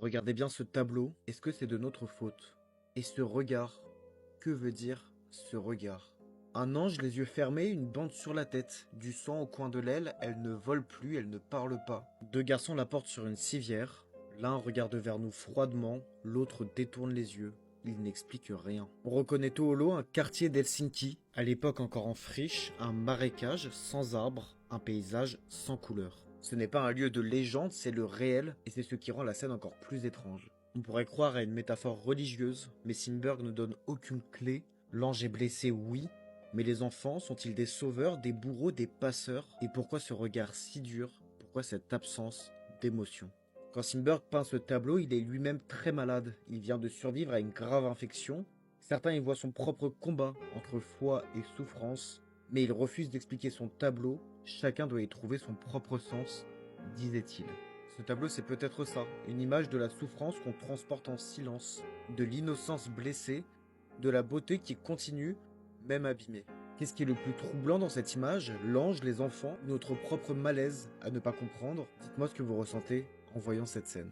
Regardez bien ce tableau, est-ce que c'est de notre faute? Et ce regard, que veut dire ce regard? Un ange les yeux fermés, une bande sur la tête, du sang au coin de l'aile, elle ne vole plus, elle ne parle pas. Deux garçons la portent sur une civière, l'un regarde vers nous froidement, l'autre détourne les yeux. Il n'explique rien. On reconnaît Oulu, un quartier d'Helsinki, à l'époque encore en friche, un marécage sans arbres, un paysage sans couleur. Ce n'est pas un lieu de légende, c'est le réel, et c'est ce qui rend la scène encore plus étrange. On pourrait croire à une métaphore religieuse, mais Simberg ne donne aucune clé. L'ange est blessé, oui, mais les enfants sont-ils des sauveurs, des bourreaux, des passeurs? Et pourquoi ce regard si dur? Pourquoi cette absence d'émotion? Quand Simberg peint ce tableau, il est lui-même très malade. Il vient de survivre à une grave infection. Certains y voient son propre combat entre foi et souffrance, mais il refuse d'expliquer son tableau. Chacun doit y trouver son propre sens, disait-il. Ce tableau, c'est peut-être ça, une image de la souffrance qu'on transporte en silence, de l'innocence blessée, de la beauté qui continue, même abîmée. Qu'est-ce qui est le plus troublant dans cette image? L'ange, les enfants, notre propre malaise à ne pas comprendre? Dites-moi ce que vous ressentez en voyant cette scène.